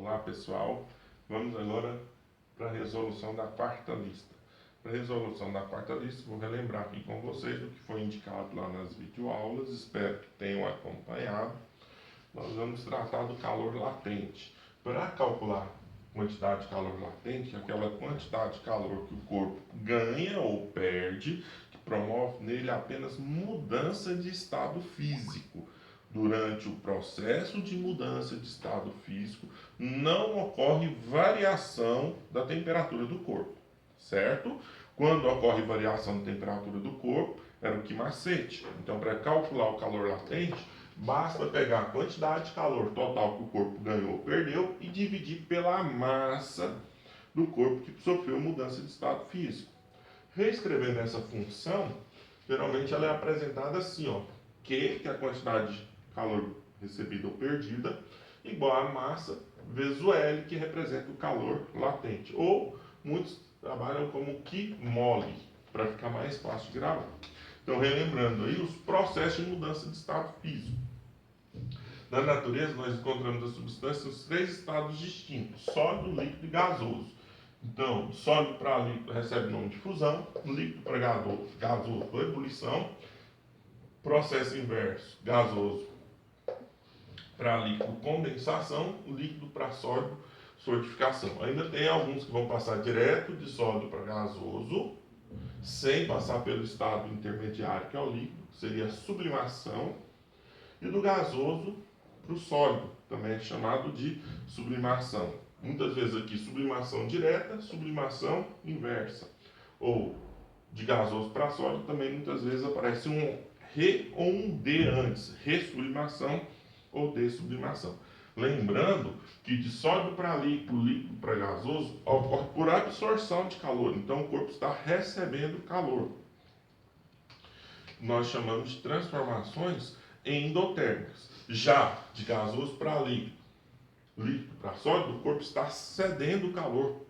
Olá pessoal, vamos agora para a resolução da quarta lista. Para a resolução da quarta lista, vou relembrar aqui com vocês o que foi indicado lá nas videoaulas, espero que tenham acompanhado. Nós vamos tratar do calor latente. Para calcular a quantidade de calor latente, aquela quantidade de calor que o corpo ganha ou perde, que promove nele apenas mudança de estado físico. Durante o processo de mudança de estado físico, não ocorre variação da temperatura do corpo, certo? Quando ocorre variação da temperatura do corpo, era o que macete. Então, para calcular o calor latente, basta pegar a quantidade de calor total que o corpo ganhou ou perdeu e dividir pela massa do corpo que sofreu mudança de estado físico. Reescrevendo essa função, geralmente ela é apresentada assim, ó, Q, que é a quantidade de calor recebida ou perdida, igual a massa vezes o L, que representa o calor latente. Ou muitos trabalham como Q mole, para ficar mais fácil de gravar. Então, relembrando aí os processos de mudança de estado físico. Na natureza, nós encontramos as substâncias nos três estados distintos: sólido, líquido e gasoso. Então, sólido para líquido recebe o nome de fusão, líquido para gasoso ebulição, processo inverso, gasoso para líquido condensação, líquido para sólido solidificação. Ainda tem alguns que vão passar direto de sólido para gasoso, sem passar pelo estado intermediário, que é o líquido, que seria a sublimação, e do gasoso para o sólido, também é chamado de sublimação. Muitas vezes aqui sublimação direta, sublimação inversa. Ou de gasoso para sólido também muitas vezes aparece um Re ou um D antes, ressublimação ou dessublimação. Lembrando que de sólido para líquido, líquido para gasoso, ocorre por absorção de calor. Então o corpo está recebendo calor. Nós chamamos de transformações endotérmicas. Já de gasoso para líquido, líquido para sólido, o corpo está cedendo calor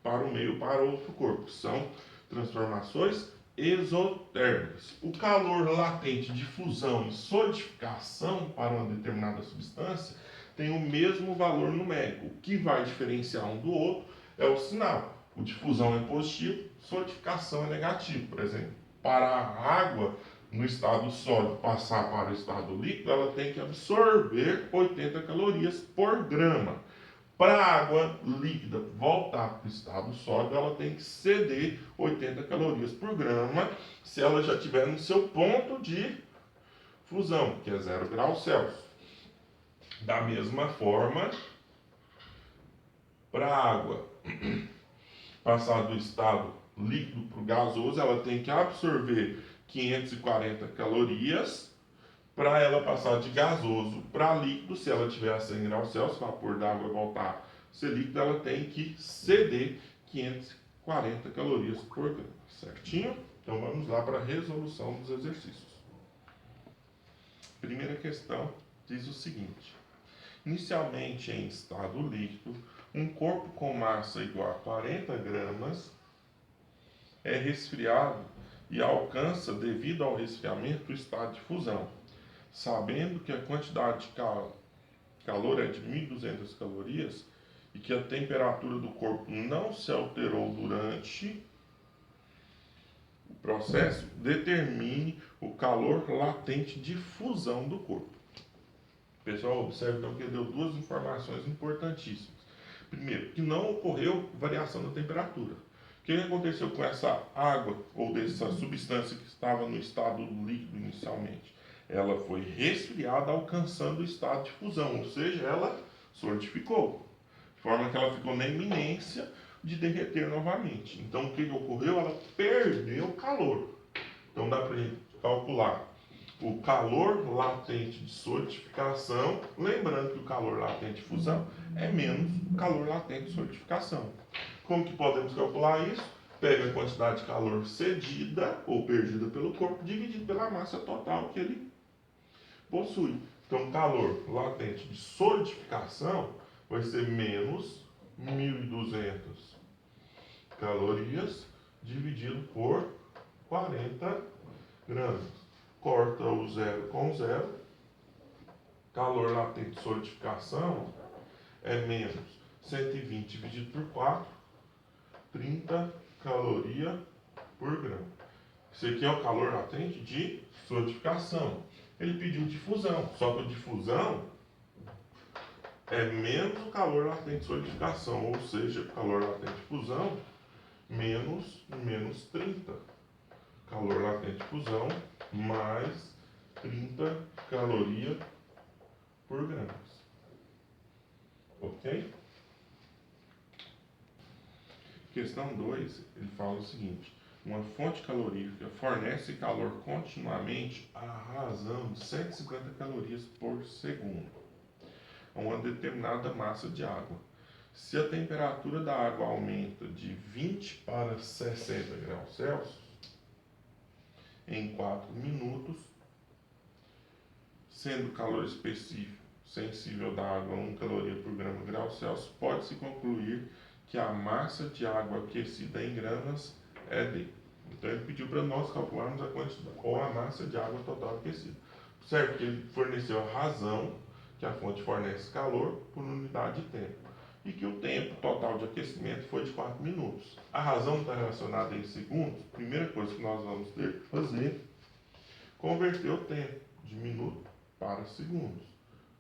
para o meio, para outro corpo. São transformações exotérmicas. O calor latente de fusão e solidificação para uma determinada substância tem o mesmo valor numérico. O que vai diferenciar um do outro é o sinal. O de fusão é positivo, solidificação é negativo. Por exemplo, para a água no estado sólido passar para o estado líquido, ela tem que absorver 80 calorias por grama. Para a água líquida voltar para o estado sólido, ela tem que ceder 80 calorias por grama se ela já estiver no seu ponto de fusão, que é 0 graus Celsius. Da mesma forma, para a água passar do estado líquido para o gasoso, ela tem que absorver 540 calorias. Para ela passar de gasoso para líquido, se ela tiver a 100 graus Celsius, o vapor d'água voltar a ser líquido, ela tem que ceder 540 calorias por grama, certinho? Então vamos lá para a resolução dos exercícios. Primeira questão diz o seguinte: inicialmente em estado líquido, um corpo com massa igual a 40 gramas é resfriado e alcança, devido ao resfriamento, o estado de fusão. Sabendo que a quantidade de calor é de 1.200 calorias e que a temperatura do corpo não se alterou durante o processo, determine o calor latente de fusão do corpo. Pessoal, observe então que ele deu duas informações importantíssimas. Primeiro, que não ocorreu variação da temperatura. O que aconteceu com essa água ou dessa substância que estava no estado líquido inicialmente? Ela foi resfriada alcançando o estado de fusão, ou seja, ela solidificou, de forma que ela ficou na iminência de derreter novamente. Então o que ocorreu? Ela perdeu calor. Então dá para a gente calcular o calor latente de solidificação, lembrando que o calor latente de fusão é menos o calor latente de solidificação. Como que podemos calcular isso? Pega a quantidade de calor cedida ou perdida pelo corpo, dividido pela massa total que ele possui. Então, calor latente de solidificação vai ser menos 1.200 calorias dividido por 40 gramas. Corta o zero com zero. Calor latente de solidificação é menos 120 dividido por 4, 30 calorias por grama. Isso aqui é o calor latente de solidificação. Ele pediu difusão, só que a difusão é menos o calor latente de solidificação, ou seja, o calor latente de fusão menos 30. Calor latente de fusão mais 30 calorias por gramas. Ok? Questão 2, ele fala o seguinte: uma fonte calorífica fornece calor continuamente à razão de 150 calorias por segundo a uma determinada massa de água. Se a temperatura da água aumenta de 20 para 60 graus Celsius em 4 minutos, sendo o calor específico sensível da água 1 caloria por grama grau Celsius, pode-se concluir que a massa de água aquecida em gramas é D. Então ele pediu para nós calcularmos a quantidade ou a massa de água total aquecida. Certo que ele forneceu a razão que a fonte fornece calor por unidade de tempo e que o tempo total de aquecimento foi de 4 minutos. A razão está relacionada em segundos. Primeira coisa que nós vamos ter que fazer, converter o tempo de minuto para segundos.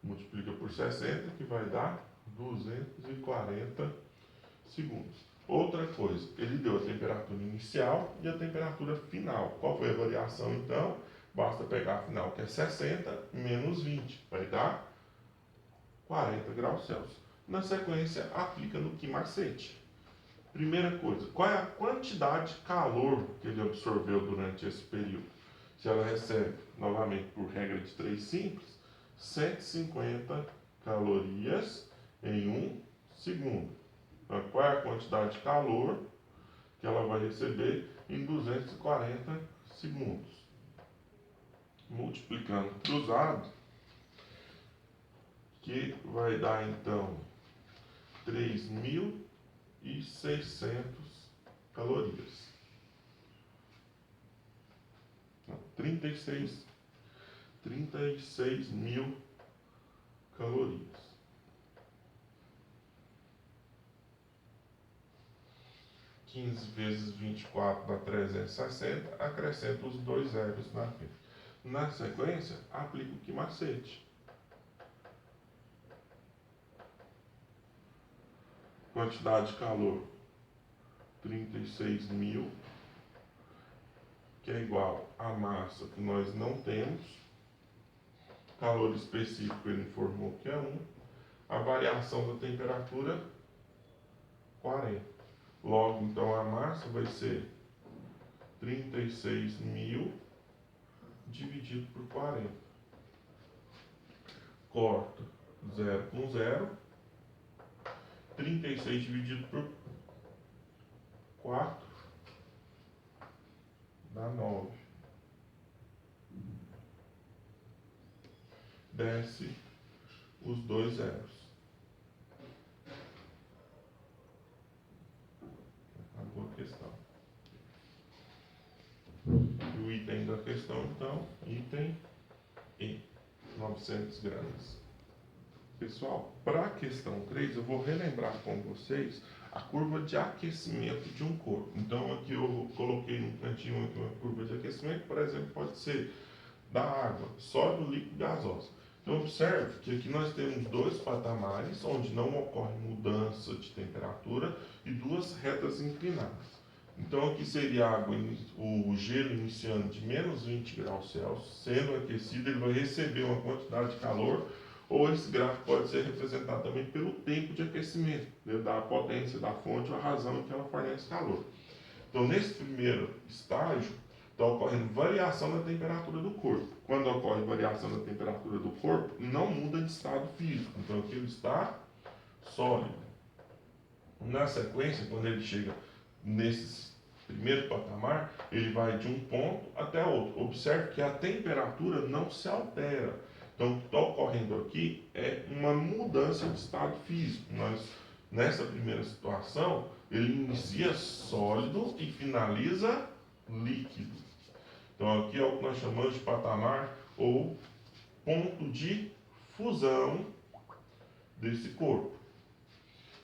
Multiplica por 60, que vai dar 240 segundos. Outra coisa, ele deu a temperatura inicial e a temperatura final. Qual foi a variação então? Basta pegar a final, que é 60 menos 20, vai dar 40 graus Celsius. Na sequência, aplica no que macete. Primeira coisa, qual é a quantidade de calor que ele absorveu durante esse período? Se ela recebe, novamente por regra de 3 simples, 150 calorias em 1 segundo. Então, qual é a quantidade de calor que ela vai receber em 240 segundos? Multiplicando cruzado, que vai dar então 3.600 calorias. Não, 36 mil calorias. 15 vezes 24 dá 360, acrescenta os 2 zeros na frente. Na sequência, aplica o que macete. Quantidade de calor, 36 mil, que é igual à massa que nós não temos. Calor específico ele informou que é 1. A variação da temperatura, 40. Logo, então, a massa vai ser 36 mil dividido por 40. Corta 0 com 0. 36 dividido por 4 dá 9. Desce os 2 zeros. Acabou a questão. E o item da questão, então, item E, 900 gramas. Pessoal, para a questão 3, eu vou relembrar com vocês a curva de aquecimento de um corpo. Então, aqui eu coloquei no cantinho aqui uma curva de aquecimento, por exemplo, pode ser da água, sólido, líquido e gasosa. Então, observe que aqui nós temos 2 patamares, onde não ocorre mudança de temperatura, e 2 retas inclinadas. Então, aqui seria a água, o gelo iniciando de menos 20 graus Celsius, sendo aquecido, ele vai receber uma quantidade de calor, ou esse gráfico pode ser representado também pelo tempo de aquecimento, da potência da fonte ou a razão em que ela fornece calor. Então, nesse primeiro estágio, está ocorrendo variação na temperatura do corpo. Quando ocorre variação na temperatura do corpo, não muda de estado físico. Então, aqui ele está sólido. Na sequência, quando ele chega nesse primeiro patamar, ele vai de um ponto até outro. Observe que a temperatura não se altera. Então, o que está ocorrendo aqui é uma mudança de estado físico. Nessa primeira situação, ele inicia sólido e finaliza líquido. Então, aqui é o que nós chamamos de patamar ou ponto de fusão desse corpo.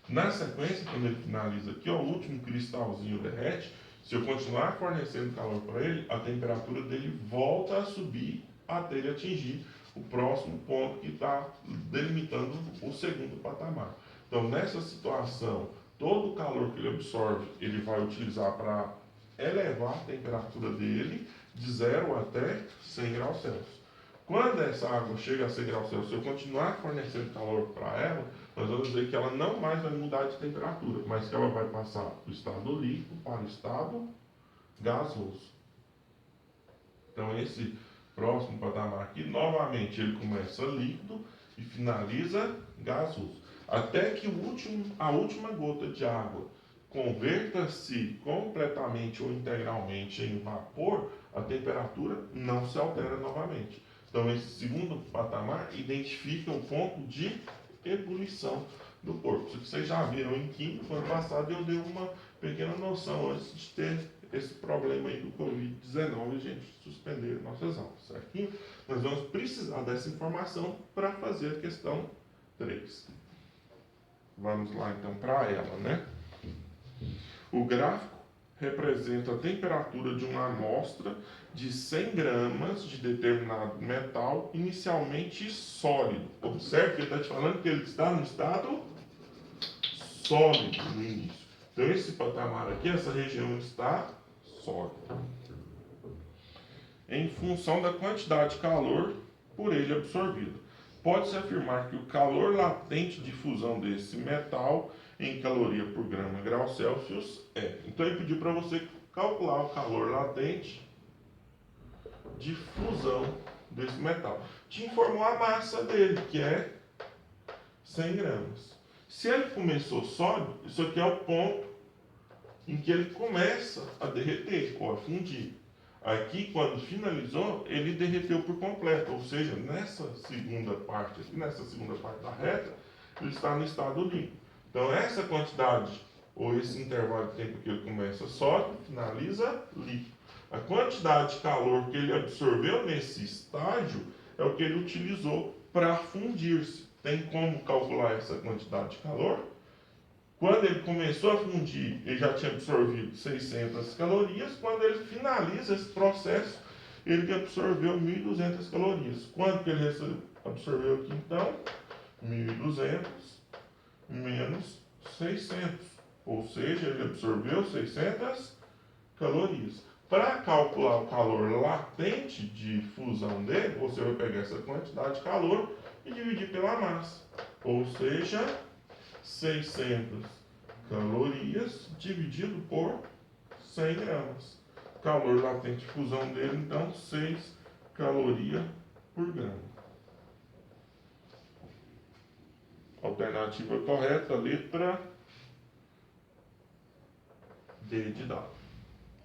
Na sequência, quando ele finaliza aqui, ó, o último cristalzinho derrete. Se eu continuar fornecendo calor para ele, a temperatura dele volta a subir até ele atingir o próximo ponto que está delimitando o segundo patamar. Então, nessa situação, todo o calor que ele absorve, ele vai utilizar para elevar a temperatura dele de 0 até 100 graus Celsius. Quando essa água chega a 100 graus Celsius, se eu continuar fornecendo calor para ela, nós vamos dizer que ela não mais vai mudar de temperatura, mas que ela vai passar do estado líquido para o estado gasoso. Então, esse próximo patamar aqui, novamente, ele começa líquido e finaliza gasoso. Até que a última gota de água converta-se completamente ou integralmente em vapor, a temperatura não se altera novamente. Então, esse segundo patamar identifica o ponto de ebulição do corpo. Isso que vocês já viram em química, ano passado eu dei uma pequena noção antes de ter esse problema aí do Covid-19, gente, suspender nossas aulas, certinho? Nós vamos precisar dessa informação para fazer a questão 3. Vamos lá então para ela, né? O gráfico representa a temperatura de uma amostra de 100 gramas de determinado metal inicialmente sólido. Observe que ele está te falando que ele está no estado sólido no início. Então esse patamar aqui, essa região está sólido. Em função da quantidade de calor por ele absorvido. Pode-se afirmar que o calor latente de fusão desse metal em caloria por grau Celsius é. Então ele pediu para você calcular o calor latente de fusão desse metal. Te informou a massa dele, que é 100 gramas. Se ele começou sólido, isso aqui é o ponto em que ele começa a derreter ou a fundir. Aqui, quando finalizou, ele derreteu por completo, ou seja, nessa segunda parte da reta, ele está no estado líquido. Então, essa quantidade, ou esse intervalo de tempo que ele começa sólido, finaliza líquido. A quantidade de calor que ele absorveu nesse estágio é o que ele utilizou para fundir-se. Tem como calcular essa quantidade de calor? Quando ele começou a fundir, ele já tinha absorvido 600 calorias. Quando ele finaliza esse processo, ele absorveu 1.200 calorias. Quanto que ele absorveu aqui então? 1.200 menos 600. Ou seja, ele absorveu 600 calorias. Para calcular o calor latente de fusão dele, você vai pegar essa quantidade de calor e dividir pela massa. Ou seja, 600 calorias dividido por 100 gramas. Calor latente de fusão dele, então, 6 calorias por grama. Alternativa correta, letra D de dado.